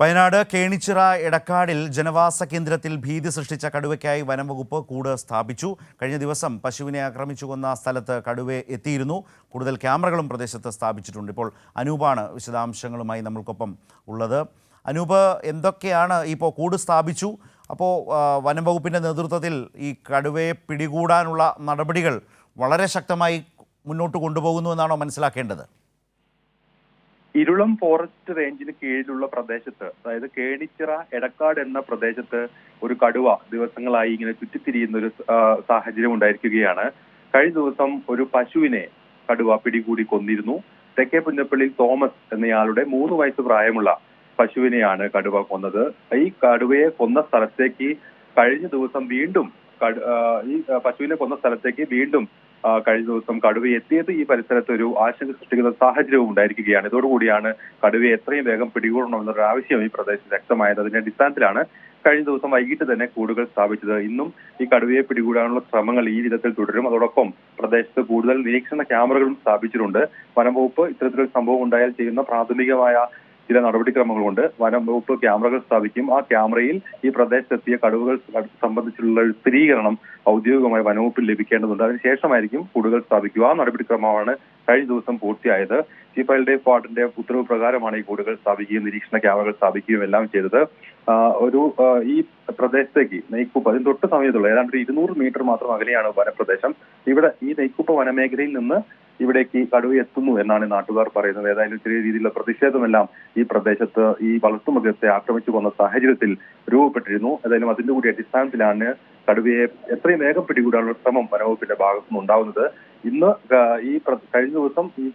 വയനാട് കേണിച്ചിറ എടക്കാടിൽ ജനവാസ കേന്ദ്രത്തിൽ ഭീതി സൃഷ്ടിച്ച കടുവയ്ക്കായി വനംവകുപ്പ് കൂട് സ്ഥാപിച്ചു. കഴിഞ്ഞ ദിവസം പശുവിനെ ആക്രമിച്ചു കൊന്ന സ്ഥലത്ത് കടുവ എത്തിയിരുന്നു. കൂടുതൽ ക്യാമറകളും പ്രദേശത്ത് സ്ഥാപിച്ചിട്ടുണ്ട്. ഇപ്പോൾ അനൂപാണ് വിശദാംശങ്ങളുമായി നമ്മൾക്കൊപ്പം ഉള്ളത്. അനൂപ്, എന്തൊക്കെയാണ് ഇപ്പോൾ കൂട് സ്ഥാപിച്ചു? അപ്പോൾ വനംവകുപ്പിൻ്റെ നേതൃത്വത്തിൽ ഈ കടുവയെ പിടികൂടാനുള്ള നടപടികൾ വളരെ ശക്തമായി മുന്നോട്ട് കൊണ്ടുപോകുന്നു എന്നാണോ മനസ്സിലാക്കേണ്ടത്? ഇരുളം ഫോറസ്റ്റ് റേഞ്ചിന് കീഴിലുള്ള പ്രദേശത്ത്, അതായത് കേണിച്ചിറ എടക്കാട് എന്ന പ്രദേശത്ത് ഒരു കടുവ ദിവസങ്ങളായി ഇങ്ങനെ ചുറ്റിത്തിരിയുന്ന ഒരു സാഹചര്യം ഉണ്ടായിരിക്കുകയാണ്. കഴിഞ്ഞ ദിവസം ഒരു പശുവിനെ കടുവ പിടികൂടി കൊന്നിരുന്നു. തെക്കേ പുന്നപ്പള്ളിയിൽ തോമസ് എന്നയാളുടെ 3 വയസ്സ് പ്രായമുള്ള പശുവിനെയാണ് കടുവ കൊന്നത്. ഈ കടുവയെ കൊന്ന സ്ഥലത്തേക്ക് കഴിഞ്ഞ ദിവസം വീണ്ടും ഈ പശുവിനെ കൊന്ന സ്ഥലത്തേക്ക് വീണ്ടും കഴിഞ്ഞ ദിവസം കടുവ എത്തിയത് ഈ പരിസരത്ത് ഒരു ആശങ്ക സൃഷ്ടിക്കുന്ന സാഹചര്യവും ഉണ്ടായിരിക്കുകയാണ്. ഇതോടുകൂടിയാണ് കടുവയെ എത്രയും വേഗം പിടികൂടണമെന്നൊരു ആവശ്യം ഈ പ്രദേശത്ത് വ്യക്തമായത്. അതിന്റെ അടിസ്ഥാനത്തിലാണ് കഴിഞ്ഞ ദിവസം വൈകിട്ട് തന്നെ കൂടുകൾ സ്ഥാപിച്ചത്. ഇന്നും ഈ കടുവയെ പിടികൂടാനുള്ള ശ്രമങ്ങൾ ഈ വിധത്തിൽ തുടരും. അതോടൊപ്പം പ്രദേശത്ത് കൂടുതൽ നിരീക്ഷണ ക്യാമറകളും സ്ഥാപിച്ചിട്ടുണ്ട്. വനംവകുപ്പ് ഇത്തരത്തിലൊരു സംഭവം ഉണ്ടായാൽ ചെയ്യുന്ന പ്രാഥമികമായ ചില നടപടിക്രമങ്ങളുണ്ട്. വനം വകുപ്പ് ക്യാമറകൾ സ്ഥാപിക്കും. ആ ക്യാമറയിൽ ഈ പ്രദേശത്തെത്തിയ കടുവകൾ സംബന്ധിച്ചുള്ള ഒരു സ്ഥിരീകരണം ഔദ്യോഗികമായി വനംവകുപ്പിൽ ലഭിക്കേണ്ടതുണ്ട്. അതിനുശേഷമായിരിക്കും കൂടുകൾ സ്ഥാപിക്കുക. ആ നടപടിക്രമമാണ് കഴിഞ്ഞ ദിവസം പൂർത്തിയായത്. ചീഫ് വൈൽഡ് ലൈഫ് വാർഡന്റെ ഉത്തരവ് പ്രകാരമാണ് ഈ കൂടുകൾ സ്ഥാപിക്കുകയും നിരീക്ഷണ ക്യാമറകൾ സ്ഥാപിക്കുകയും എല്ലാം ചെയ്തത്. ഈ പ്രദേശത്തേക്ക് നെയ്ക്കുപ്പ, അതിന് തൊട്ട് സമയത്തുള്ള ഏതാണ്ട് 200 മീറ്റർ മാത്രം അകലെയാണ് വനപ്രദേശം. ഇവിടെ ഈ നെയ്ക്കുപ്പ വനമേഖലയിൽ നിന്ന് ഇവിടേക്ക് കടുവ എത്തുന്നു എന്നാണ് നാട്ടുകാർ പറയുന്നത്. ഏതായാലും ചെറിയ രീതിയിലുള്ള പ്രതിഷേധമെല്ലാം ഈ പ്രദേശത്ത് ഈ വളർത്തുമൃഗത്തെ ആക്രമിച്ചു കൊന്ന സാഹചര്യത്തിൽ രൂപപ്പെട്ടിരുന്നു. ഏതായാലും അതിന്റെ കൂടി അടിസ്ഥാനത്തിലാണ് കടുവയെ എത്രയും വേഗം പിടികൂടാനുള്ള ശ്രമം വനവകുപ്പിന്റെ ഭാഗത്തുനിന്ന് ഉണ്ടാവുന്നത്. ഇന്ന് ഈ കഴിഞ്ഞ ദിവസം ഈ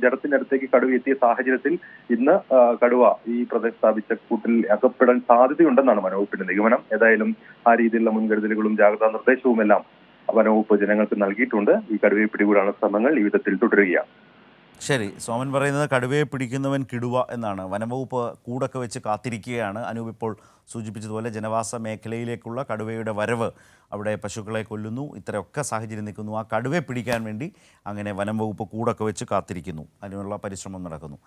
ജഡത്തിന്റെ അടുത്തേക്ക് കടുവ എത്തിയ സാഹചര്യത്തിൽ ഇന്ന് കടുവ ഈ പ്രദേശത്ത് സ്ഥാപിച്ച കൂട്ടിൽ അകപ്പെടാൻ സാധ്യതയുണ്ടെന്നാണ് വനവകുപ്പിന്റെ നിഗമനം. ഏതായാലും ആ രീതിയിലുള്ള മുൻകരുതലുകളും ജാഗ്രതാ നിർദ്ദേശവും എല്ലാം വനവകുപ്പ് ജനങ്ങൾക്ക് നൽകിയിട്ടുണ്ട്. ഈ കടുവയെ പിടികൂടാനുള്ള ശ്രമങ്ങൾ ഈ വിധത്തിൽ തുടരുകയാണ്. ശരി, സോമൻ പറയുന്നത് കടുവയെ പിടിക്കുന്നവൻ കിടുവ എന്നാണ്. വനംവകുപ്പ് കൂടൊക്കെ വെച്ച് കാത്തിരിക്കുകയാണ്. അനൂപ് ഇപ്പോൾ സൂചിപ്പിച്ചതുപോലെ ജനവാസ മേഖലയിലേക്കുള്ള കടുവയുടെ വരവ്, അവിടെ പശുക്കളെ കൊല്ലുന്നു, ഇത്രയൊക്കെ സാഹചര്യം നിൽക്കുന്നു. ആ കടുവയെ പിടിക്കാൻ വേണ്ടി അങ്ങനെ വനംവകുപ്പ് കൂടൊക്കെ വെച്ച് കാത്തിരിക്കുന്നു. അതിനുള്ള പരിശ്രമം നടക്കുന്നു.